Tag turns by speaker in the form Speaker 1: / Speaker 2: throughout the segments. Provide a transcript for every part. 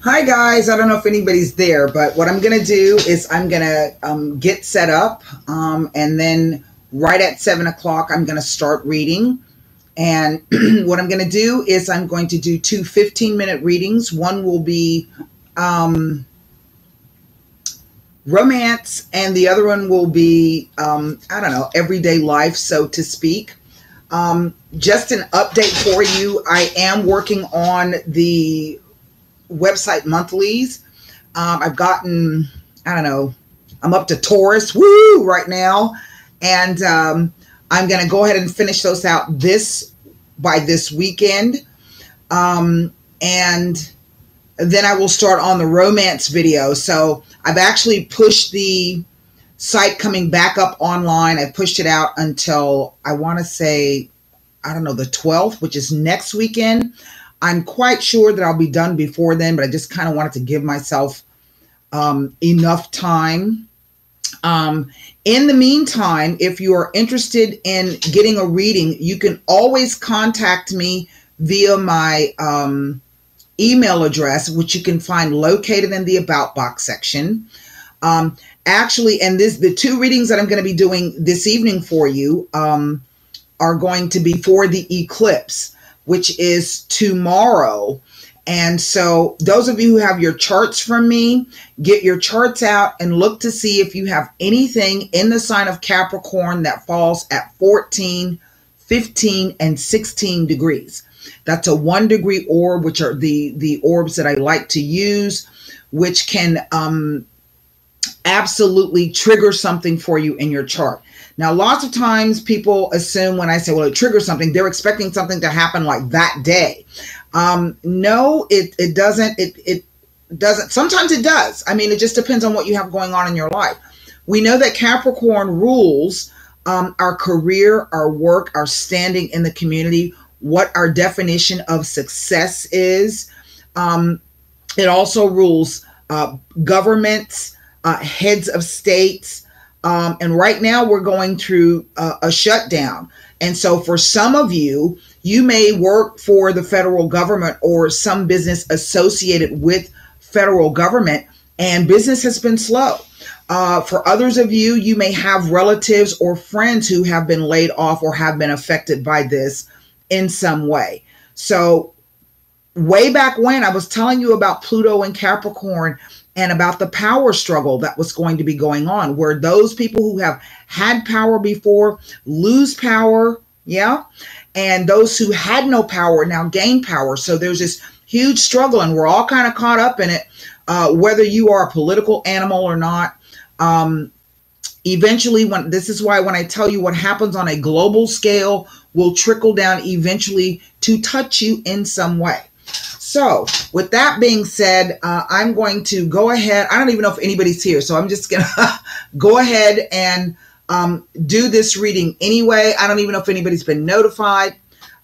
Speaker 1: Hi guys, I don't know if anybody's there, but what I'm going to do is I'm going to get set up and then right at 7 o'clock I'm going to start reading. And what I'm going to do is I'm going to do two 15-minute readings. One will be romance and the other one will be, I don't know, everyday life, so to speak. Just an update for you. I am working on the website monthlies. I've gotten, I don't know, I'm up to Taurus, woo, right now. And I'm going to go ahead and finish those out by this weekend. And then I will start on the romance video. So I've actually pushed the site coming back up online. I pushed it out until I want to say, I don't know, the 12th, which is next weekend. I'm quite sure that I'll be done before then, but I just kind of wanted to give myself enough time. In the meantime, if you are interested in getting a reading, you can always contact me via my email address, which you can find located in the About box section. Actually, and the two readings that I'm going to be doing this evening for you are going to be for the eclipse, which is tomorrow. And so those of you who have your charts from me, get your charts out and look to see if you have anything in the sign of Capricorn that falls at 14, 15, and 16 degrees. That's a 1 degree orb, which are the orbs that I like to use, which can absolutely trigger something for you in your chart. Now, lots of times people assume when I say, well, it triggers something, they're expecting something to happen like that day. No, it doesn't. It doesn't. Sometimes it does. I mean, it just depends on what you have going on in your life. We know that Capricorn rules our career, our work, our standing in the community, what our definition of success is. It also rules governments, heads of states. And right now we're going through a shutdown. And so for some of you, you may work for the federal government or some business associated with federal government, and business has been slow. For others of you, you may have relatives or friends who have been laid off or have been affected by this in some way. So way back when I was telling you about Pluto and Capricorn and about the power struggle that was going to be going on, where those people who have had power before lose power, yeah, and those who had no power now gain power. So there's this huge struggle, and we're all kind of caught up in it, whether you are a political animal or not. Eventually, this is why when I tell you what happens on a global scale will trickle down eventually to touch you in some way. So with that being said, I'm going to go ahead. I don't even know if anybody's here, so I'm just going to go ahead and do this reading anyway. I don't even know if anybody's been notified.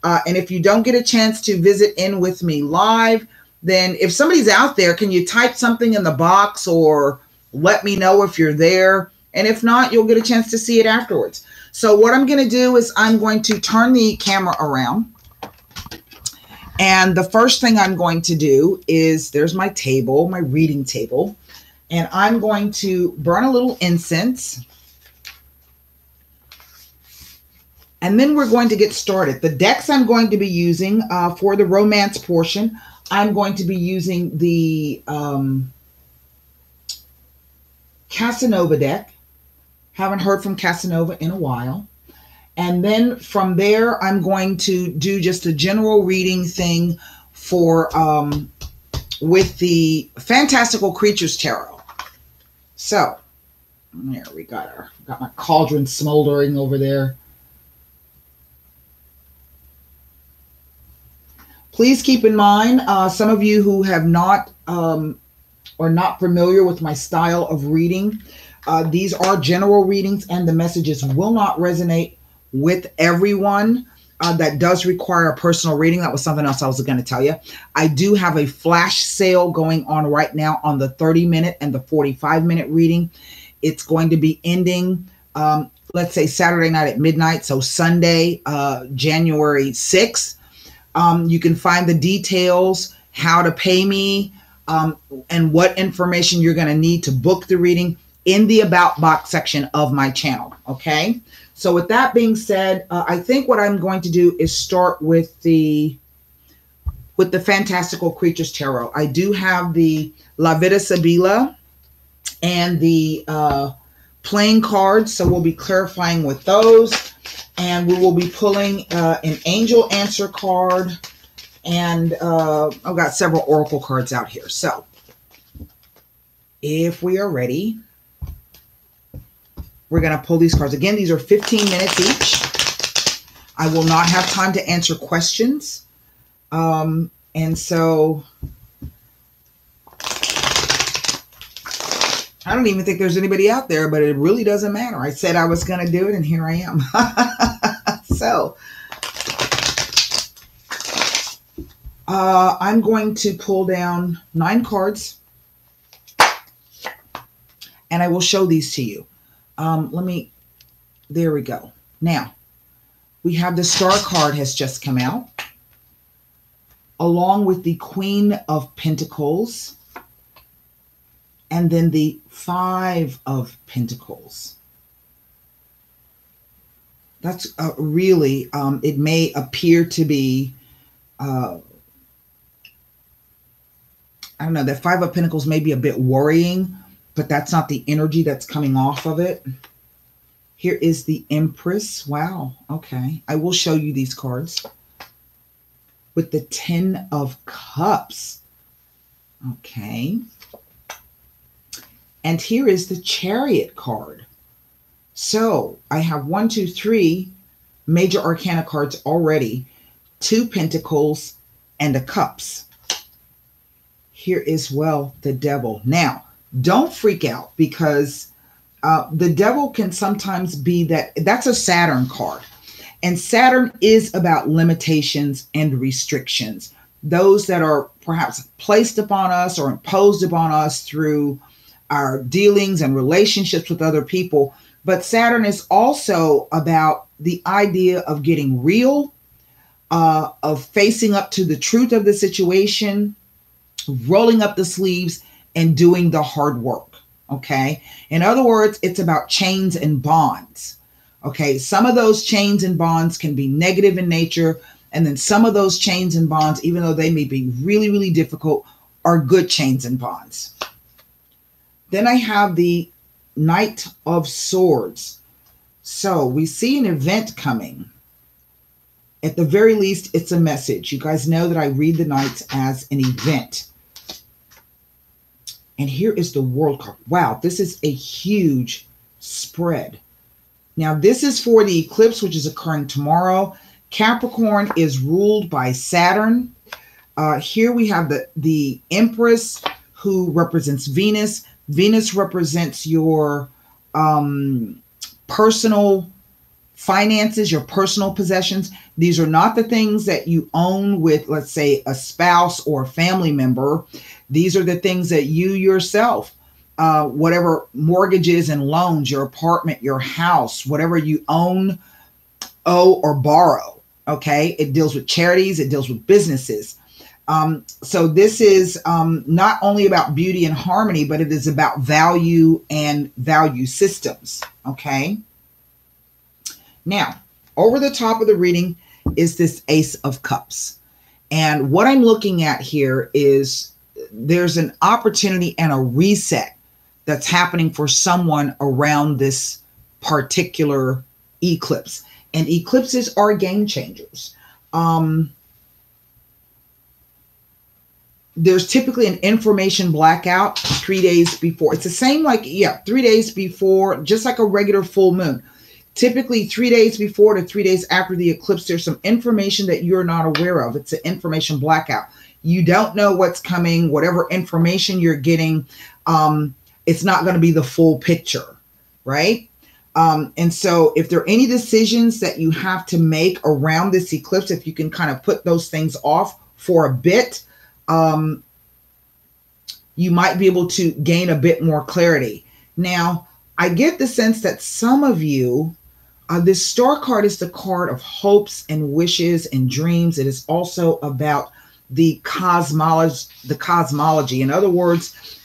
Speaker 1: And if you don't get a chance to visit in with me live, then if somebody's out there, can you type something in the box or let me know if you're there? And if not, you'll get a chance to see it afterwards. So what I'm going to do is I'm going to turn the camera around. And the first thing I'm going to do is, there's my table, my reading table, and I'm going to burn a little incense. And then we're going to get started. The decks I'm going to be using for the romance portion, I'm going to be using the Casanova deck. Haven't heard from Casanova in a while. And then from there, I'm going to do just a general reading thing for with the Fantastical Creatures Tarot. So there we got my cauldron smoldering over there. Please keep in mind, some of you who have not or not familiar with my style of reading, these are general readings and the messages will not resonate with everyone. That does require a personal reading. That was something else I was going to tell you. I do have a flash sale going on right now on the 30-minute and the 45-minute reading. It's going to be ending, let's say Saturday night at midnight. So Sunday, January 6th. You can find the details, how to pay me, and what information you're going to need to book the reading in the About box section of my channel. Okay. So with that being said, I think what I'm going to do is start with the Fantastical Creatures Tarot. I do have the La Vida Sibila and the playing cards, so we'll be clarifying with those, and we will be pulling an angel answer card, and I've got several oracle cards out here. So if we are ready, we're going to pull these cards. Again, these are 15 minutes each. I will not have time to answer questions. And so I don't even think there's anybody out there, but it really doesn't matter. I said I was going to do it, and here I am. So I'm going to pull down 9 cards, and I will show these to you. There we go. Now, we have the Star card has just come out, along with the Queen of Pentacles, and then the 5 of Pentacles. That's really, it may appear to be, I don't know, that 5 of Pentacles may be a bit worrying, but that's not the energy that's coming off of it. Here is the Empress. Wow. Okay. I will show you these cards. With the 10 of Cups. Okay. And here is the Chariot card. So I have 1, 2, 3 major arcana cards already. 2 Pentacles and a Cups. Here is, well, the Devil. Now, don't freak out, because the Devil can sometimes be that's a Saturn card. And Saturn is about limitations and restrictions. Those that are perhaps placed upon us or imposed upon us through our dealings and relationships with other people. But Saturn is also about the idea of getting real, of facing up to the truth of the situation, rolling up the sleeves, and doing the hard work. Okay. In other words, it's about chains and bonds. Okay. Some of those chains and bonds can be negative in nature. And then some of those chains and bonds, even though they may be really, really difficult, are good chains and bonds. Then I have the Knight of Swords. So we see an event coming. At the very least, it's a message. You guys know that I read the Knights as an event. And here is the World card. Wow, this is a huge spread. Now, this is for the eclipse, which is occurring tomorrow. Capricorn is ruled by Saturn. Here we have the Empress, who represents Venus. Venus represents your personal finances, your personal possessions. These are not the things that you own with, let's say, a spouse or a family member. These are the things that you yourself, whatever mortgages and loans, your apartment, your house, whatever you own, owe, or borrow. Okay. It deals with charities. It deals with businesses. So this is not only about beauty and harmony, but it is about value and value systems. Okay. Now, over the top of the reading is this Ace of Cups. And what I'm looking at here is there's an opportunity and a reset that's happening for someone around this particular eclipse. And eclipses are game changers. There's typically an information blackout 3 days before. It's the same like, 3 days before, just like a regular full moon. Typically 3 days before to 3 days after the eclipse, there's some information that you're not aware of. It's an information blackout. You don't know what's coming. Whatever information you're getting, it's not going to be the full picture, right? And so if there are any decisions that you have to make around this eclipse, if you can kind of put those things off for a bit, you might be able to gain a bit more clarity. Now, I get the sense that some of you, this Star card is the card of hopes and wishes and dreams. It is also about the cosmology. In other words,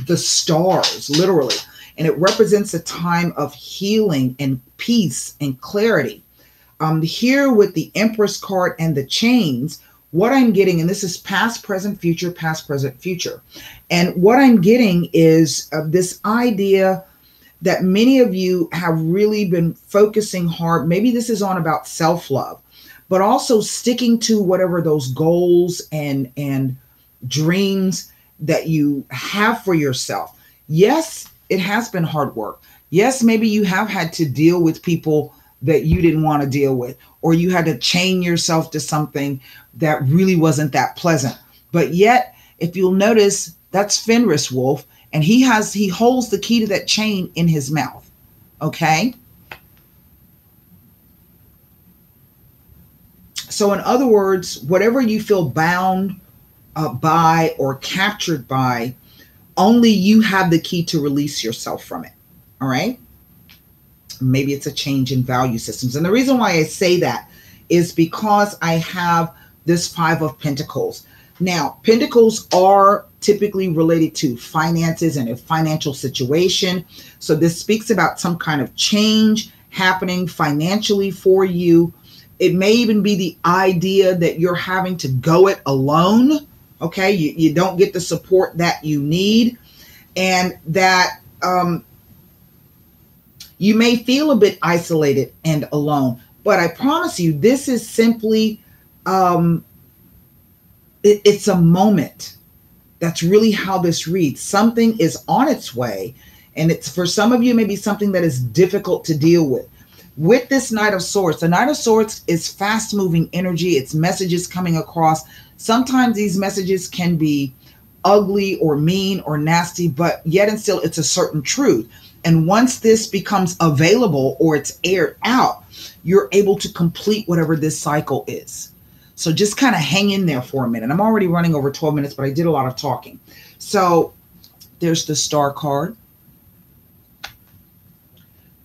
Speaker 1: the stars, literally. And it represents a time of healing and peace and clarity. Here with the Empress card and the chains, what I'm getting, and this is past, present, future, past, present, future. And what I'm getting is this idea that many of you have really been focusing hard. Maybe this is on about self-love, but also sticking to whatever those goals and dreams that you have for yourself. Yes, it has been hard work. Yes, maybe you have had to deal with people that you didn't want to deal with, or you had to chain yourself to something that really wasn't that pleasant. But yet, if you'll notice, that's Fenris Wolf, and he holds the key to that chain in his mouth. Okay? So in other words, whatever you feel bound by or captured by, only you have the key to release yourself from it. All right? Maybe it's a change in value systems. And the reason why I say that is because I have this Five of Pentacles. Now, Pentacles are typically related to finances and a financial situation. So this speaks about some kind of change happening financially for you. It may even be the idea that you're having to go it alone. Okay, you don't get the support that you need, and that you may feel a bit isolated and alone. But I promise you, this is simply, it's a moment. That's really how this reads. Something is on its way, and it's, for some of you, maybe something that is difficult to deal with. With this Knight of Swords, the Knight of Swords is fast-moving energy. It's messages coming across. Sometimes these messages can be ugly or mean or nasty, but yet and still it's a certain truth. And once this becomes available or it's aired out, you're able to complete whatever this cycle is. So just kind of hang in there for a minute. I'm already running over 12 minutes, but I did a lot of talking. So there's the Star card.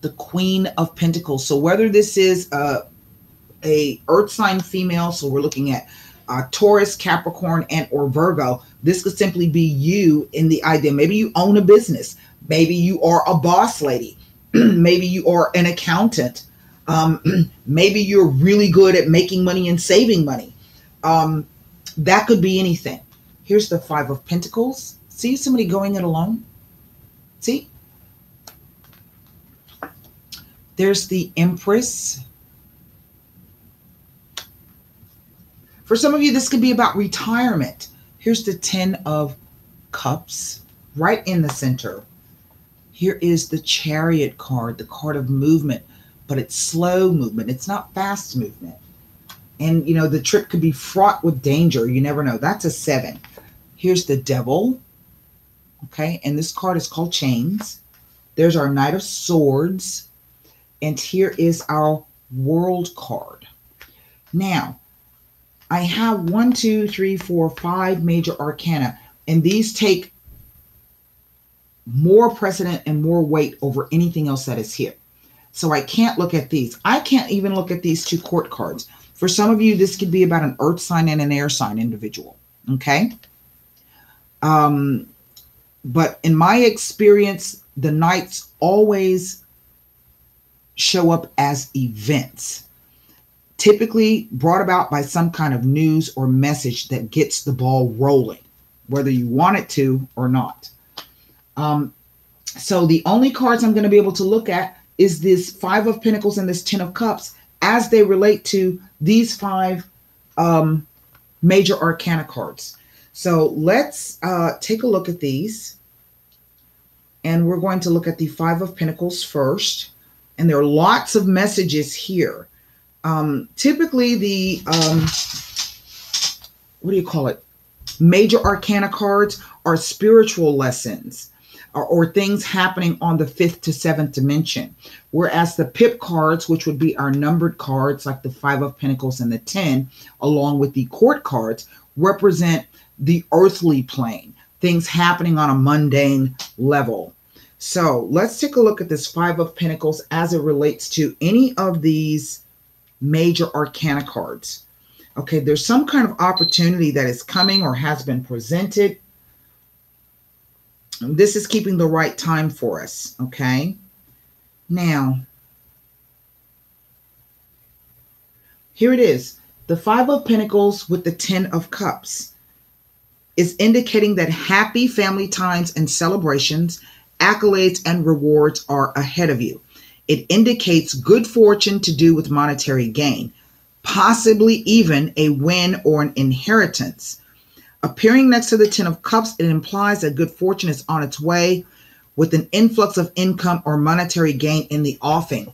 Speaker 1: The Queen of Pentacles. So whether this is a earth sign female, so we're looking at Taurus, Capricorn, and or Virgo, this could simply be you in the idea. Maybe you own a business. Maybe you are a boss lady. Maybe you are an accountant. Maybe you're really good at making money and saving money. That could be anything. Here's the Five of Pentacles. See somebody going it alone? See? There's the Empress. For some of you, this could be about retirement. Here's the Ten of Cups right in the center. Here is the Chariot card, the card of movement, but it's slow movement. It's not fast movement. And, you know, the trip could be fraught with danger. You never know. That's a 7. Here's the Devil. Okay, and this card is called Chains. There's our Knight of Swords. And here is our World card. Now, I have 1, 2, 3, 4, 5 major arcana, and these take more precedent and more weight over anything else that is here. So I can't look at these. I can't even look at these 2 court cards. For some of you, this could be about an earth sign and an air sign individual. Okay. But in my experience, the knights always show up as events, typically brought about by some kind of news or message that gets the ball rolling, whether you want it to or not. So the only cards I'm going to be able to look at is this Five of Pentacles and this Ten of Cups as they relate to these 5 major arcana cards. So let's take a look at these. And we're going to look at the Five of Pentacles first. And there are lots of messages here. Typically the, what do you call it? Major arcana cards are spiritual lessons or things happening on the 5th to 7th dimension. Whereas the pip cards, which would be our numbered cards like the Five of Pentacles and the 10, along with the court cards, represent the earthly plane, things happening on a mundane level. So let's take a look at this Five of Pentacles as it relates to any of these major arcana cards. Okay, there's some kind of opportunity that is coming or has been presented. This is keeping the right time for us, okay? Now, here it is. The Five of Pentacles with the Ten of Cups is indicating that happy family times and celebrations, accolades, and rewards are ahead of you. It indicates good fortune to do with monetary gain, possibly even a win or an inheritance. Appearing next to the Ten of Cups, it implies that good fortune is on its way with an influx of income or monetary gain in the offing.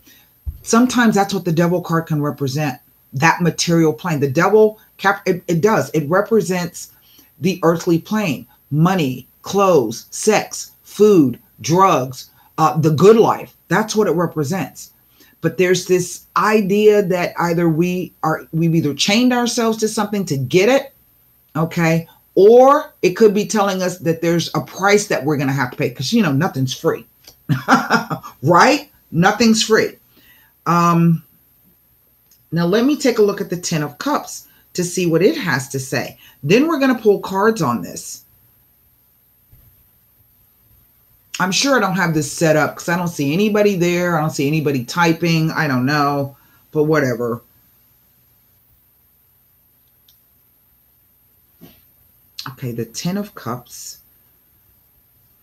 Speaker 1: Sometimes that's what the Devil card can represent, that material plane. The Devil, it does. It represents the earthly plane, money, clothes, sex, food, drugs, the good life. That's what it represents. But there's this idea that either we've either chained ourselves to something to get it, okay, or it could be telling us that there's a price that we're going to have to pay, because, you know, nothing's free, right? Nothing's free. Now let me take a look at the Ten of Cups to see what it has to say. Then we're going to pull cards on this. I'm sure I don't have this set up because I don't see anybody there. I don't see anybody typing. I don't know, but whatever. Okay, the Ten of Cups.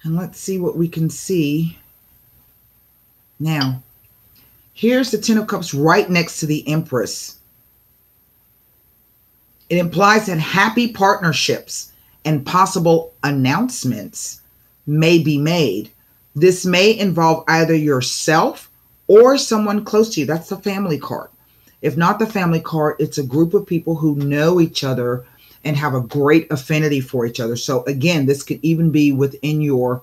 Speaker 1: And let's see what we can see. Now, here's the Ten of Cups right next to the Empress. It implies that happy partnerships and possible announcements may be made. This may involve either yourself or someone close to you. That's the family card. If not the family card, it's a group of people who know each other and have a great affinity for each other. So again, this could even be within your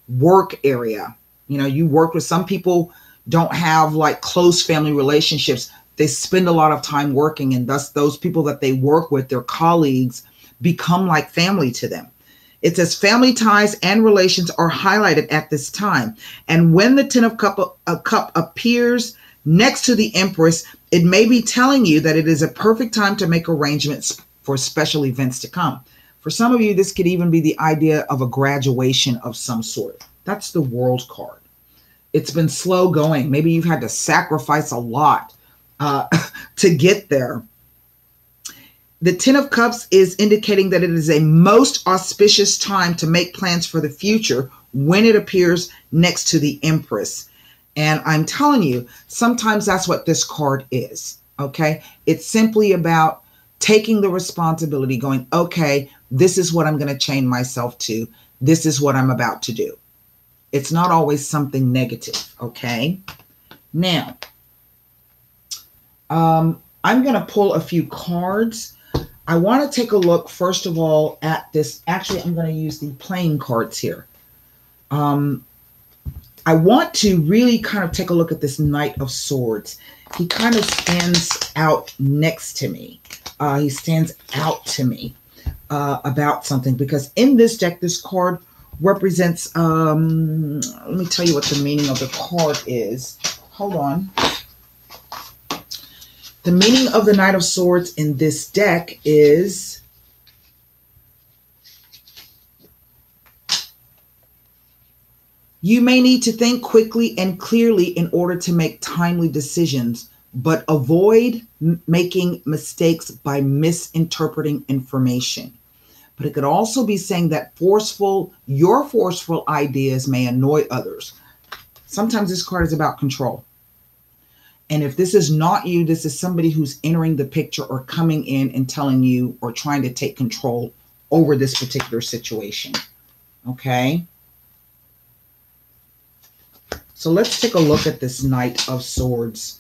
Speaker 1: work area. You know, you work with some people don't have like close family relationships. They spend a lot of time working, and thus those people that they work with, their colleagues, become like family to them. It says family ties and relations are highlighted at this time. And when the Ten of Cup appears next to the Empress, it may be telling you that it is a perfect time to make arrangements for special events to come. For some of you, this could even be the idea of a graduation of some sort. That's the World card. It's been slow going. Maybe you've had to sacrifice a lot to get there. The Ten of Cups is indicating that it is a most auspicious time to make plans for the future when it appears next to the Empress. And I'm telling you, sometimes that's what this card is, okay? It's simply about taking the responsibility, going, okay, this is what I'm going to chain myself to. This is what I'm about to do. It's not always something negative, okay? Now, I'm going to pull a few cards. I want to take a look, first of all, at this. Actually, I'm going to use the playing cards here. I want to really kind of take a look at this Knight of Swords. He kind of stands out next to me. He stands out to me about something, because in this deck, this card represents, let me tell you what the meaning of the card is. Hold on. The meaning of the Knight of Swords in this deck is you may need to think quickly and clearly in order to make timely decisions, but avoid making mistakes by misinterpreting information. But it could also be saying that your forceful ideas may annoy others. Sometimes this card is about control. And if this is not you, this is somebody who's entering the picture or coming in and telling you or trying to take control over this particular situation. Okay? So let's take a look at this Knight of Swords.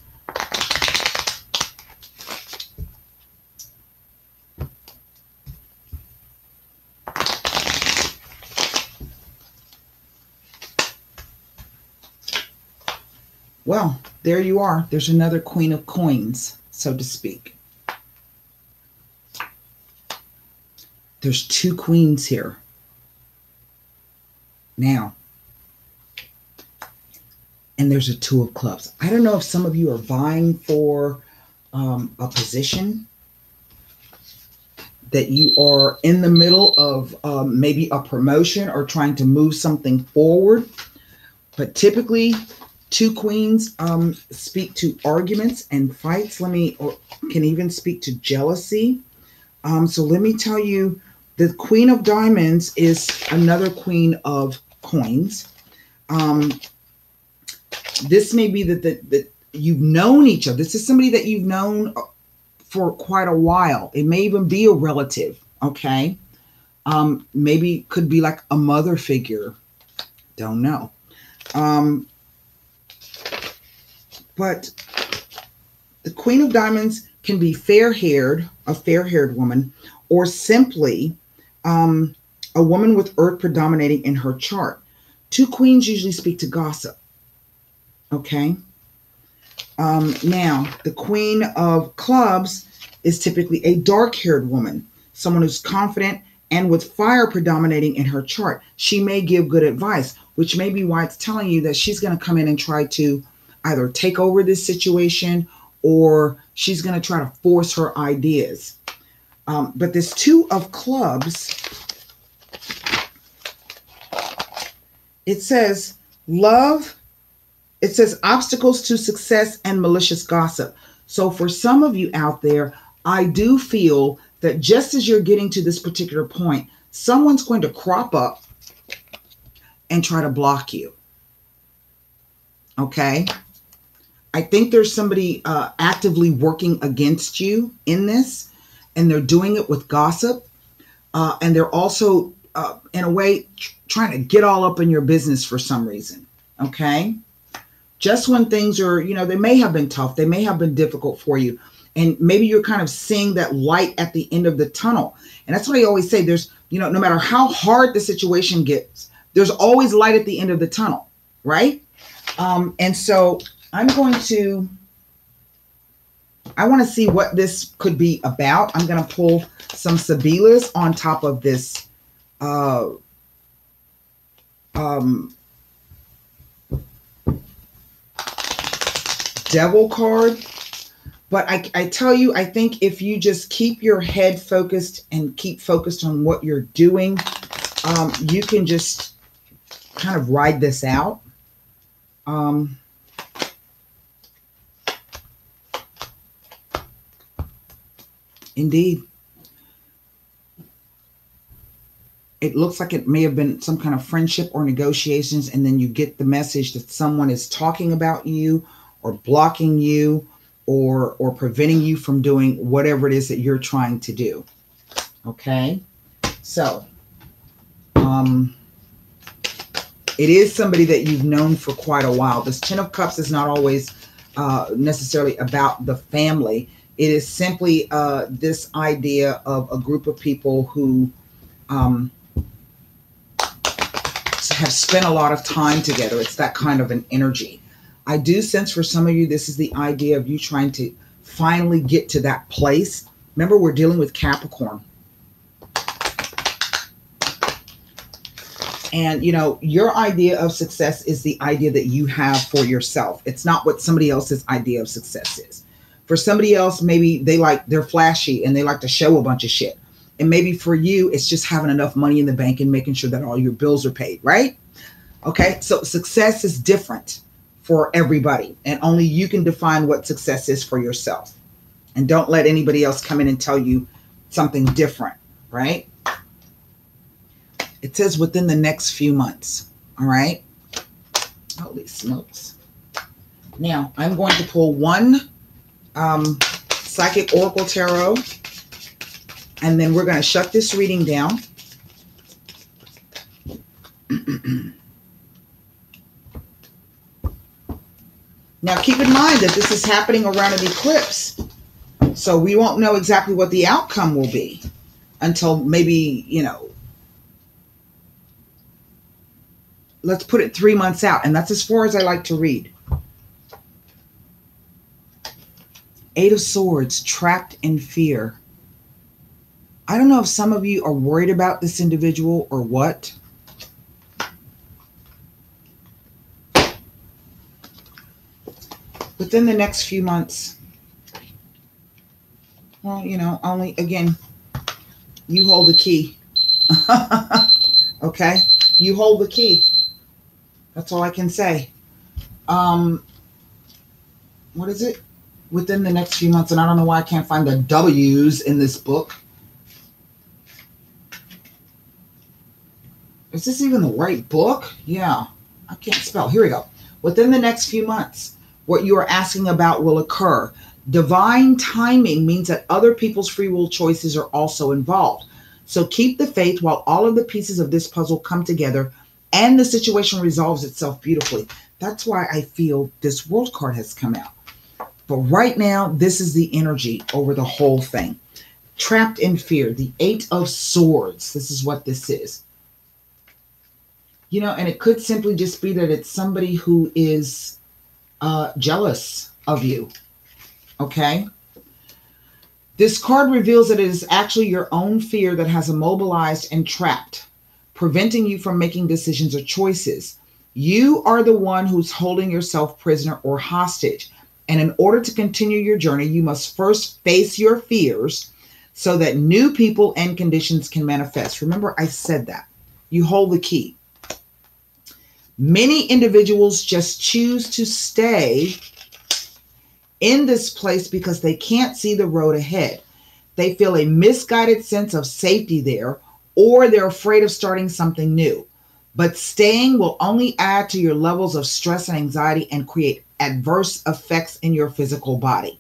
Speaker 1: Well, there you are. There's another Queen of Coins, so to speak. There's two queens here. Now, and there's a Two of Clubs. I don't know if some of you are vying for a position. that you are in the middle of maybe a promotion or trying to move something forward. But typically, two queens speak to arguments and fights. Or can even speak to jealousy. So let me tell you, the Queen of Diamonds is another queen of coins. This may be that you've known each other. This is somebody that you've known for quite a while. It may even be a relative, okay? Maybe could be like a mother figure. Don't know. But the Queen of Diamonds can be fair-haired, a fair-haired woman, or simply a woman with earth predominating in her chart. Two queens usually speak to gossip. Okay. Now, the Queen of Clubs is typically a dark-haired woman, someone who's confident and with fire predominating in her chart. She may give good advice, which may be why it's telling you that she's going to come in and try to either take over this situation or she's going to try to force her ideas. But this Two of Clubs, it says love. It says obstacles to success and malicious gossip. So for some of you out there, I do feel that just as you're getting to this particular point, someone's going to crop up and try to block you. Okay? I think there's somebody actively working against you in this, and they're doing it with gossip. And they're also, in a way, trying to get all up in your business for some reason. Okay? Just when things are, they may have been tough. They may have been difficult for you. And maybe you're kind of seeing that light at the end of the tunnel. And that's what I always say. There's, no matter how hard the situation gets, there's always light at the end of the tunnel, right? And so I want to see what this could be about. I'm going to pull some Sibilas on top of this Devil card. But I tell you, I think if you just keep your head focused and keep focused on what you're doing, you can just kind of ride this out. Indeed. It looks like it may have been some kind of friendship or negotiations, and then you get the message that someone is talking about you or blocking you or preventing you from doing whatever it is that you're trying to do. Okay? So, it is somebody that you've known for quite a while. This Ten of Cups is not always necessarily about the family. It is simply this idea of a group of people who have spent a lot of time together. It's that kind of an energy. I do sense for some of you, this is the idea of you trying to finally get to that place. Remember, we're dealing with Capricorn. And, your idea of success is the idea that you have for yourself. It's not what somebody else's idea of success is. For somebody else, maybe they're flashy and they like to show a bunch of shit. And maybe for you, it's just having enough money in the bank and making sure that all your bills are paid, right? Okay, so success is different for everybody. And only you can define what success is for yourself. And don't let anybody else come in and tell you something different, right? It says within the next few months, all right? Holy smokes. Now, I'm going to pull one Psychic Oracle Tarot, and then we're going to shut this reading down. Now, keep in mind that this is happening around an eclipse, so we won't know exactly what the outcome will be until maybe, let's put it 3 months out, and that's as far as I like to read. Eight of Swords, trapped in fear. I don't know if some of you are worried about this individual or what. Within the next few months, well, only, again, You hold the key. Okay? You hold the key. That's all I can say. What is it? Within the next few months, and I don't know why I can't find the W's in this book. Is this even the right book? Yeah, I can't spell. Here we go. Within the next few months, what you are asking about will occur. Divine timing means that other people's free will choices are also involved. So keep the faith while all of the pieces of this puzzle come together and the situation resolves itself beautifully. That's why I feel this World card has come out. But right now, this is the energy over the whole thing. Trapped in fear, the 8 of Swords. This is what this is. You know, and it could simply just be that it's somebody who is jealous of you. Okay? This card reveals that it is actually your own fear that has immobilized and trapped, preventing you from making decisions or choices. You are the one who's holding yourself prisoner or hostage. And in order to continue your journey, you must first face your fears so that new people and conditions can manifest. Remember, I said that. You hold the key. Many individuals just choose to stay in this place because they can't see the road ahead. They feel a misguided sense of safety there, or they're afraid of starting something new. But staying will only add to your levels of stress and anxiety and create adverse effects in your physical body.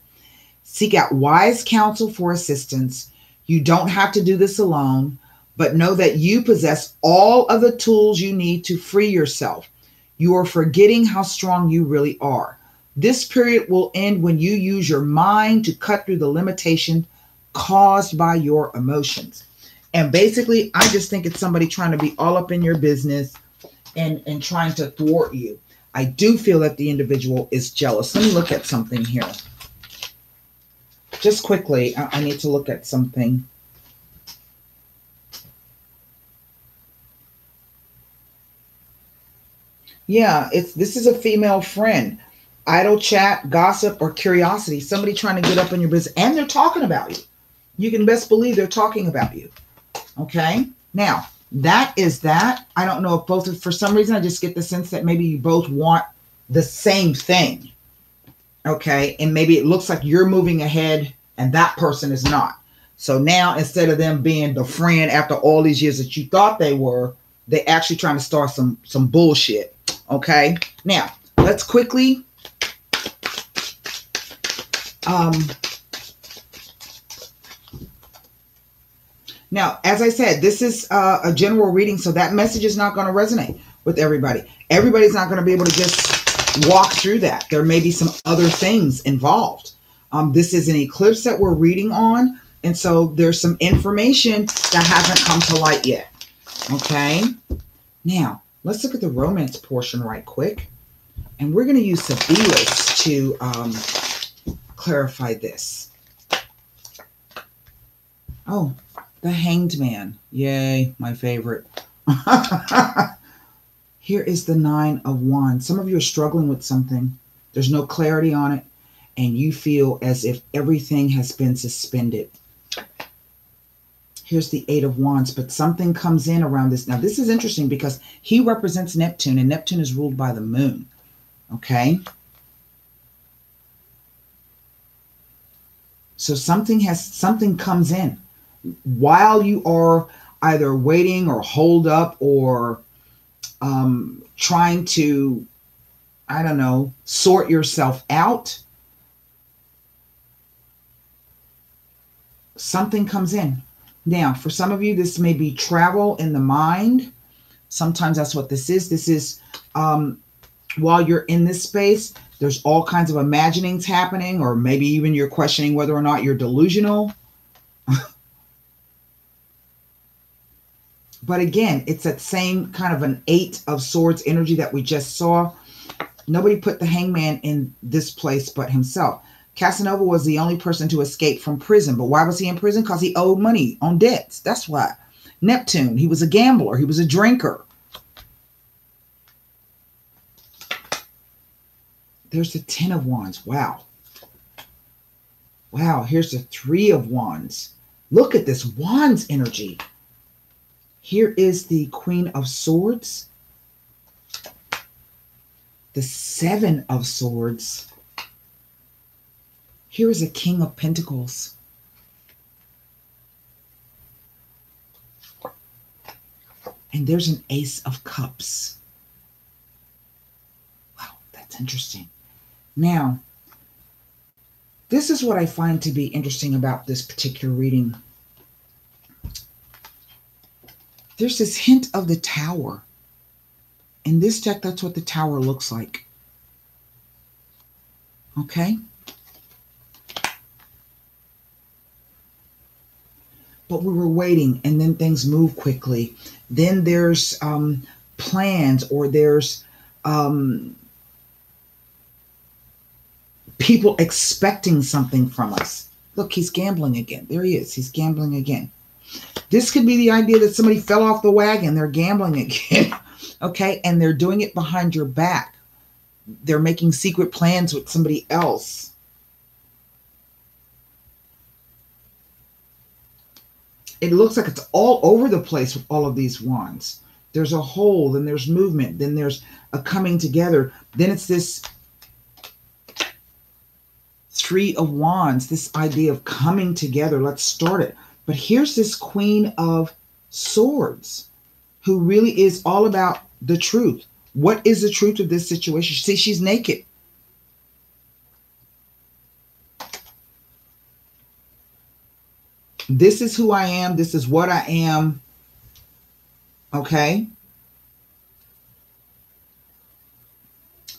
Speaker 1: Seek out wise counsel for assistance. You don't have to do this alone, but know that you possess all of the tools you need to free yourself. You are forgetting how strong you really are. This period will end when you use your mind to cut through the limitation caused by your emotions. And basically, I just think it's somebody trying to be all up in your business and trying to thwart you. I do feel that the individual is jealous. Let me look at something here. Just quickly, I need to look at something. Yeah, this is a female friend. Idle chat, gossip, or curiosity. Somebody trying to get up in your business. And they're talking about you. You can best believe they're talking about you. Okay? Now, that is that. I don't know if both, for some reason, I just get the sense that maybe you both want the same thing. Okay? And maybe it looks like you're moving ahead and that person is not. So now, instead of them being the friend after all these years that you thought they were, they're actually trying to start some bullshit. Okay? Now, let's quickly now, as I said, this is a general reading, so that message is not going to resonate with everybody. Everybody's not going to be able to just walk through that. There may be some other things involved. This is an eclipse that we're reading on, and so there's some information that hasn't come to light yet. Okay? Now, let's look at the romance portion right quick, and we're going to use Sabilas to clarify this. Oh, the Hanged Man. Yay, my favorite. Here is the 9 of Wands. Some of you are struggling with something. There's no clarity on it, and you feel as if everything has been suspended. Here's the 8 of Wands, but something comes in around this. Now, this is interesting because he represents Neptune, and Neptune is ruled by the moon. Okay? So something comes in while you are either waiting or hold up or trying to, I don't know, sort yourself out. Something comes in. Now, for some of you, this may be travel in the mind. Sometimes that's what this is. This is while you're in this space, there's all kinds of imaginings happening, or maybe even you're questioning whether or not you're delusional. But again, it's that same kind of an 8 of Swords energy that we just saw. Nobody put the Hangman in this place but himself. Casanova was the only person to escape from prison. But why was he in prison? Because he owed money on debts. That's why. Neptune, he was a gambler. He was a drinker. There's the 10 of Wands. Wow. Wow, here's the 3 of Wands. Look at this Wands energy. Here is the Queen of Swords, the Seven of Swords. Here is a King of Pentacles. And there's an Ace of Cups. Wow, that's interesting. Now, this is what I find to be interesting about this particular reading. There's this hint of the Tower. In this deck, that's what the Tower looks like. Okay? But we were waiting, and then things move quickly. Then there's plans, or there's people expecting something from us. Look, he's gambling again. There he is. He's gambling again. This could be the idea that somebody fell off the wagon. They're gambling again. Okay? And they're doing it behind your back. They're making secret plans with somebody else. It looks like it's all over the place with all of these wands. There's a hole, then there's movement, then there's a coming together. Then it's this Three of Wands, this idea of coming together. Let's start it. But here's this Queen of Swords who really is all about the truth. What is the truth of this situation? See, she's naked. This is who I am. This is what I am. Okay.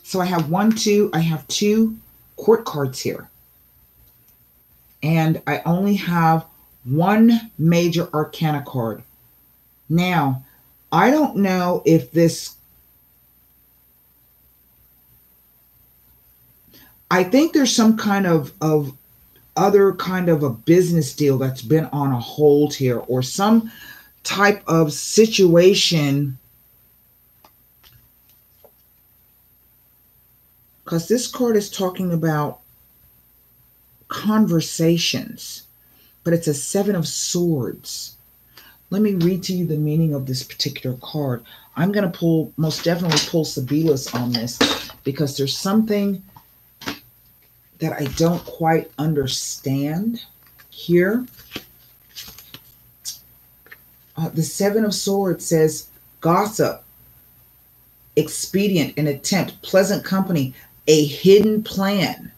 Speaker 1: So I have I have two court cards here. And I only have one major arcana card. Now, I don't know if this... I think there's some kind of other kind of a business deal that's been on a hold here, or some type of situation, because this card is talking about conversations, but it's a Seven of Swords. Let me read to you the meaning of this particular card. I'm going to most definitely pull Sibila's on this, because there's something that I don't quite understand here. The Seven of Swords says gossip, expedient, an attempt, pleasant company, a hidden plan.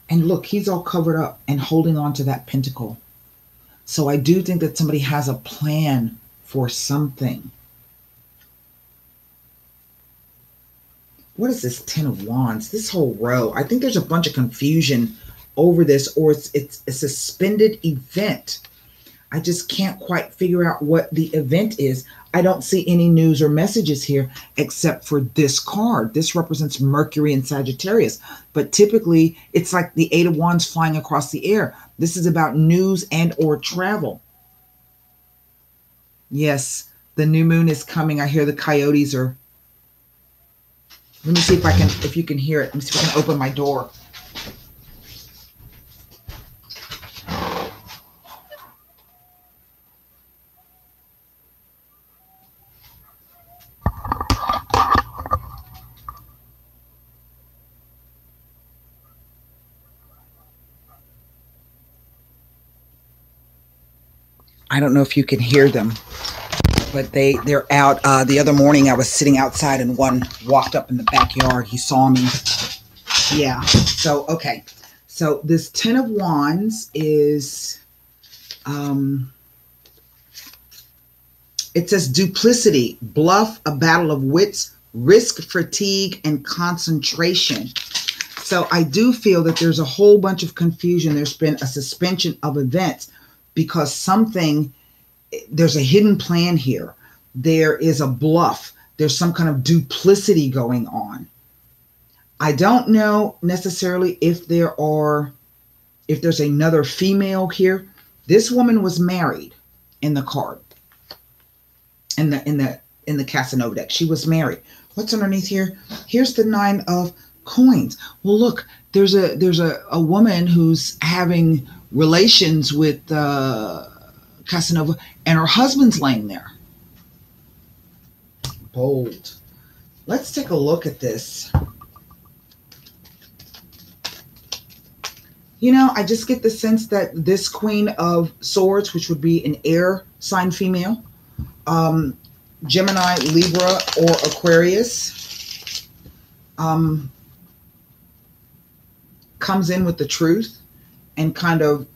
Speaker 1: And look, he's all covered up and holding on to that pentacle. So I do think that somebody has a plan for something. What is this Ten of Wands? This whole row. I think there's a bunch of confusion over this, or it's a suspended event. I just can't quite figure out what the event is. I don't see any news or messages here except for this card. This represents Mercury and Sagittarius. But typically, it's like the Eight of Wands flying across the air. This is about news and or travel. Yes, the new moon is coming. I hear the coyotes are... Let me see if you can hear it. Let me see if I can open my door. I don't know if you can hear them, but they're out. The other morning I was sitting outside and one walked up in the backyard. He saw me. Yeah. So, okay. So this Ten of Wands is, it says duplicity, bluff, a battle of wits, risk, fatigue, and concentration. So I do feel that there's a whole bunch of confusion. There's been a suspension of events because there's a hidden plan here. There is a bluff. There's some kind of duplicity going on. I don't know necessarily if there's another female here. This woman was married in the card. In the Casanova deck. She was married. What's underneath here? Here's the Nine of Coins. Well, look, there's a woman who's having relations with Casanova, and her husband's laying there. Bold. Let's take a look at this. You know, I just get the sense that this Queen of Swords, which would be an air sign female, Gemini, Libra, or Aquarius, comes in with the truth and kind of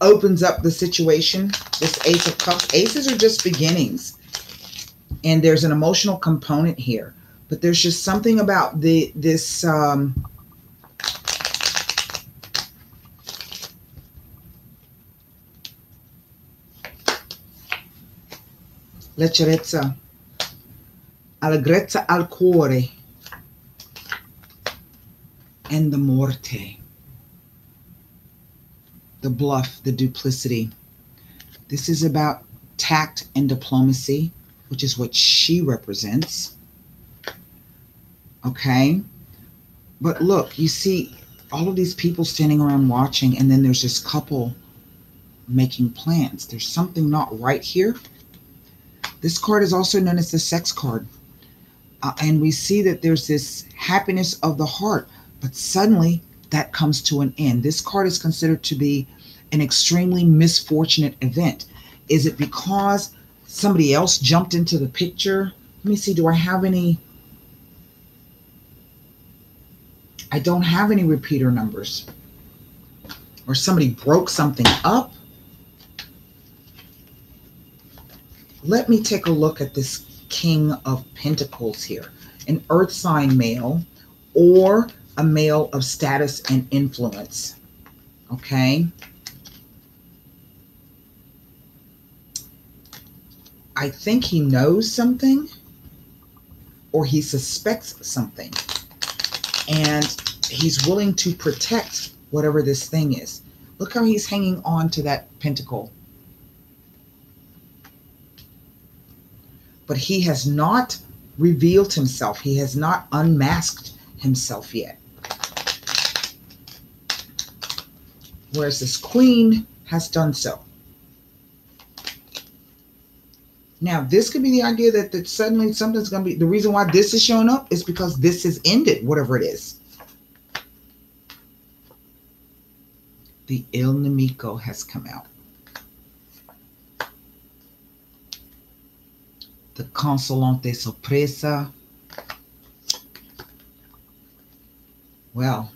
Speaker 1: opens up the situation. This Ace of Cups. Aces are just beginnings. And there's an emotional component here. But there's just something about this... leggerezza, allegrezza al cuore, and the morte, the bluff, the duplicity. This is about tact and diplomacy, which is what she represents. Okay? But look, you see all of these people standing around watching, and then there's this couple making plans. There's something not right here. This card is also known as the sex card. And we see that there's this happiness of the heart, but suddenly that comes to an end. This card is considered to be an extremely misfortunate event. Is it because somebody else jumped into the picture? Let me see, do I have any? I don't have any repeater numbers. Or somebody broke something up. Let me take a look at this King of Pentacles here. An earth sign male or a male of status and influence. Okay. I think he knows something or he suspects something. And he's willing to protect whatever this thing is. Look how he's hanging on to that pentacle. But he has not revealed himself. He has not unmasked himself yet. Whereas this Queen has done so. Now, this could be the idea that suddenly something's going to be... The reason why this is showing up is because this has ended, whatever it is. The Il Nemico has come out. The Consolante Sorpresa. Well,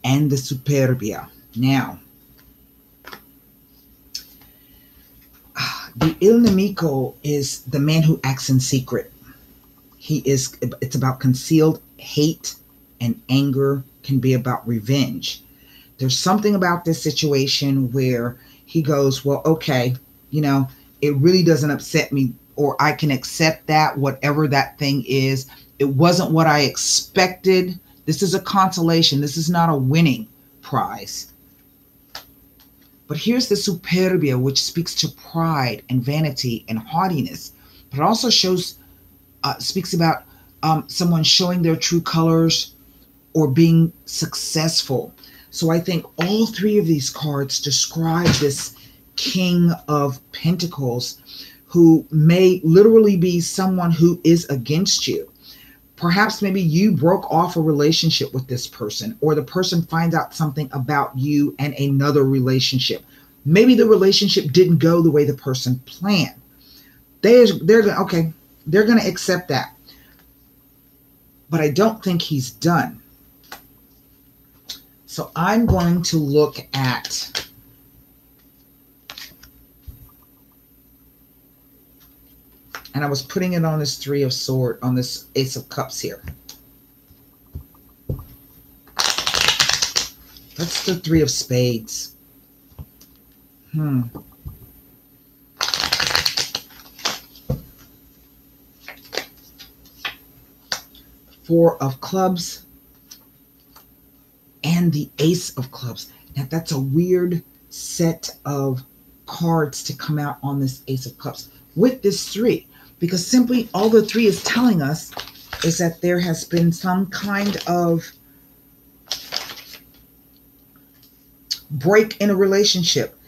Speaker 1: and the Superbia. Now, the Il Nemico is the man who acts in secret. It's about concealed hate and anger, can be about revenge. There's something about this situation where he goes, well, okay, you know, it really doesn't upset me, or I can accept that, whatever that thing is. It wasn't what I expected. This is a consolation. This is not a winning prize. But here's the Superbia, which speaks to pride and vanity and haughtiness. But it also speaks about someone showing their true colors or being successful. So I think all three of these cards describe this King of Pentacles, who may literally be someone who is against you. Perhaps maybe you broke off a relationship with this person, or the person finds out something about you and another relationship. Maybe the relationship didn't go the way the person planned. They're going to accept that. But I don't think he's done. So I'm going to look at and I was putting it on this Three of Swords, on this Ace of Cups here. That's the Three of Spades. Four of Clubs and the Ace of Clubs. Now that's a weird set of cards to come out on this Ace of Cups with this three. Because simply all the three is telling us is that there has been some kind of break in a relationship.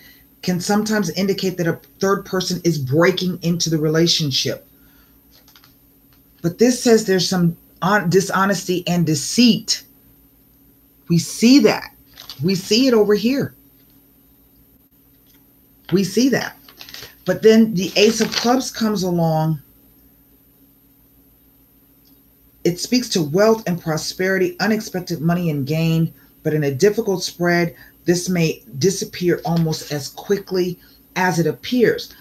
Speaker 1: Can sometimes indicate that a third person is breaking into the relationship. But this says there's some dishonesty and deceit. We see that. We see it over here. We see that. But then the Ace of Clubs comes along. It speaks to wealth and prosperity, unexpected money and gain, but in a difficult spread, this may disappear almost as quickly as it appears.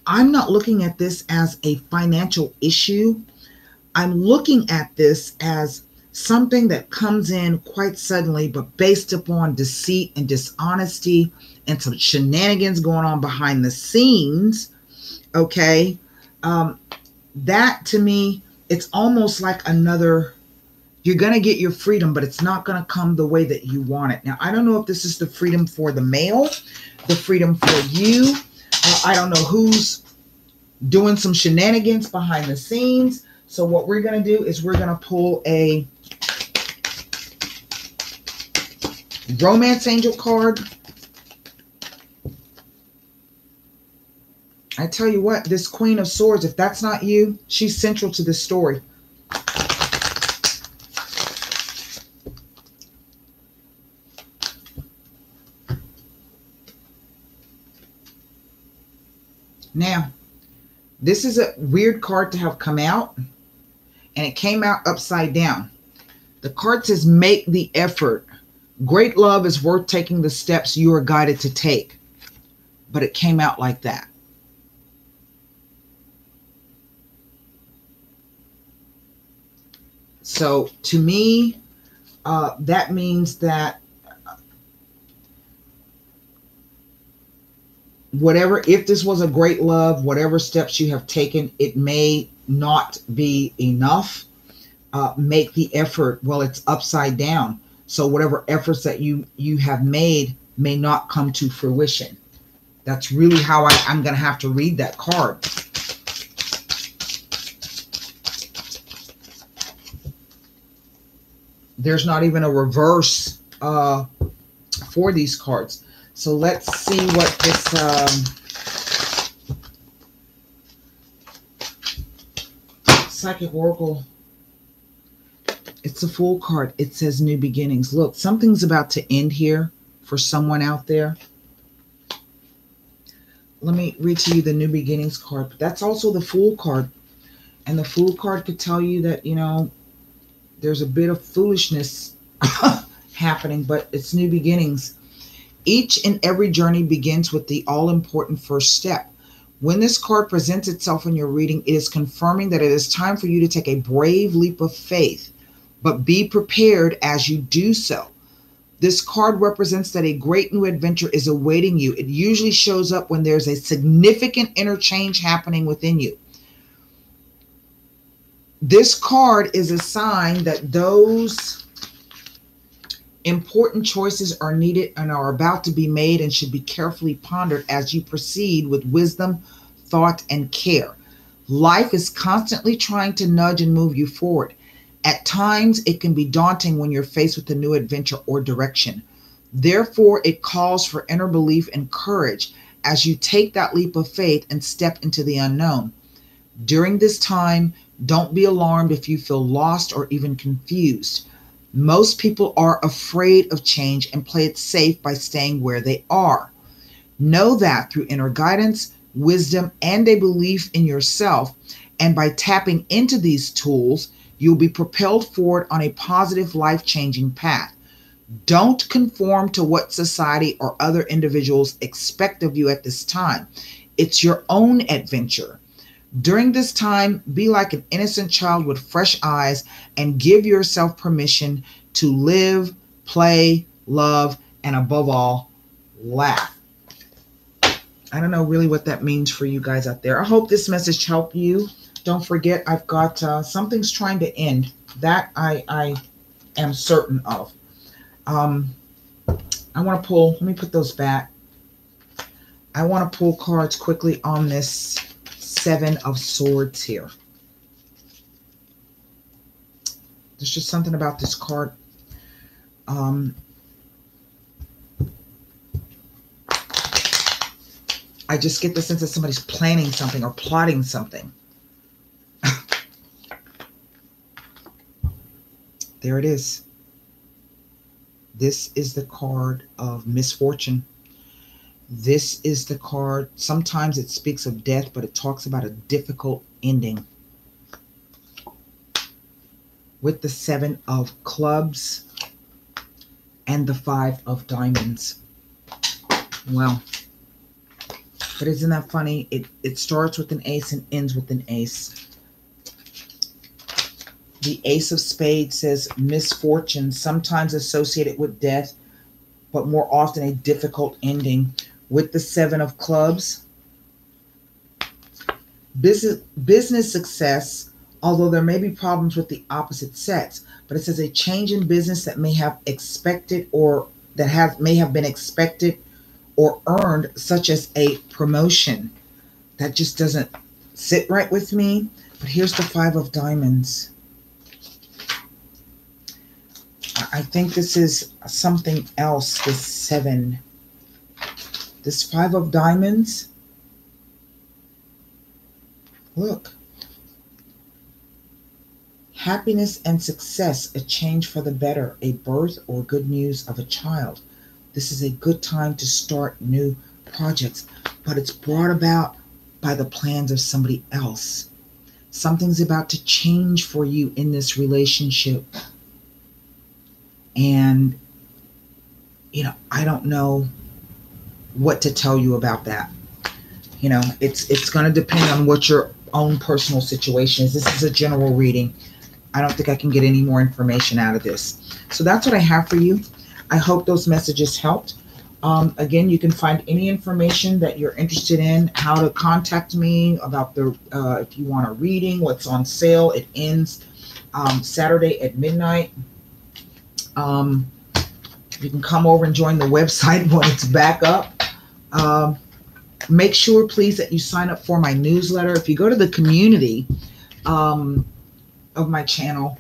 Speaker 1: I'm not looking at this as a financial issue. I'm looking at this as something that comes in quite suddenly, but based upon deceit and dishonesty and some shenanigans going on behind the scenes. Okay. That to me, it's almost like another, you're going to get your freedom, but it's not going to come the way that you want it. Now, I don't know if this is the freedom for the male, the freedom for you. I don't know who's doing some shenanigans behind the scenes. So what we're going to do is we're going to pull a Romance Angel card. I tell you what, this Queen of Swords, if that's not you, she's central to this story. Now, this is a weird card to have come out, and it came out upside down. The card says, make the effort. Great love is worth taking the steps you are guided to take. But it came out like that. So to me, that means that whatever, if this was a great love, whatever steps you have taken, it may not be enough. Make the effort. Well, it's upside down. So whatever efforts that you have made may not come to fruition. That's really how I'm going to have to read that card. There's not even a reverse for these cards. So let's see what this Psychic Oracle, it's a Fool card. It says new beginnings. Look, something's about to end here for someone out there. Let me read to you the new beginnings card. But that's also the Fool card. And the Fool card could tell you that, you know, there's a bit of foolishness happening, but it's new beginnings. Each and every journey begins with the all-important first step. When this card presents itself in your reading, it is confirming that it is time for you to take a brave leap of faith, but be prepared as you do so. This card represents that a great new adventure is awaiting you. It usually shows up when there's a significant inner change happening within you. This card is a sign that those important choices are needed and are about to be made and should be carefully pondered as you proceed with wisdom, thought, and care. Life is constantly trying to nudge and move you forward. At times, it can be daunting when you're faced with a new adventure or direction. Therefore, it calls for inner belief and courage as you take that leap of faith and step into the unknown. During this time, don't be alarmed if you feel lost or even confused. Most people are afraid of change and play it safe by staying where they are. Know that through inner guidance, wisdom, and a belief in yourself, and by tapping into these tools, you'll be propelled forward on a positive, life-changing path. Don't conform to what society or other individuals expect of you at this time. It's your own adventure. During this time, be like an innocent child with fresh eyes and give yourself permission to live, play, love, and above all, laugh. I don't know really what that means for you guys out there. I hope this message helped you. Don't forget, I've got something's trying to end. That I am certain of. I want to pull, let me put those back. I want to pull cards quickly on this Seven of Swords here. There's just something about this card. I just get the sense that somebody's planning something or plotting something. There it is. This is the card of misfortune. This is the card. Sometimes it speaks of death, but it talks about a difficult ending. With the 7 of clubs and the 5 of diamonds. Well, but isn't that funny? It starts with an ace and ends with an ace. The Ace of Spades says misfortune, sometimes associated with death, but more often a difficult ending. With the 7 of clubs, business success, although there may be problems with the opposite sex, but it says a change in business that may have expected or that may have been expected or earned, such as a promotion. That just doesn't sit right with me. But here's the 5 of diamonds. I think this is something else, this 7. This 5 of diamonds. Look. Happiness and success, a change for the better, a birth or good news of a child. This is a good time to start new projects, but it's brought about by the plans of somebody else. Something's about to change for you in this relationship. And, you know, I don't know what to tell you about that. You know, it's going to depend on what your own personal situation is. This is a general reading. I don't think I can get any more information out of this. So that's what I have for you. I hope those messages helped. Again, you can find any information that you're interested in, how to contact me about the, if you want a reading, what's on sale. It ends Saturday at midnight. You can come over and join the website when it's back up. Make sure, please, that you sign up for my newsletter. If you go to the community of my channel,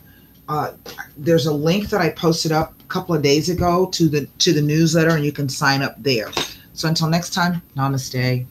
Speaker 1: there's a link that I posted up a couple of days ago to the newsletter, and you can sign up there. So until next time, namaste.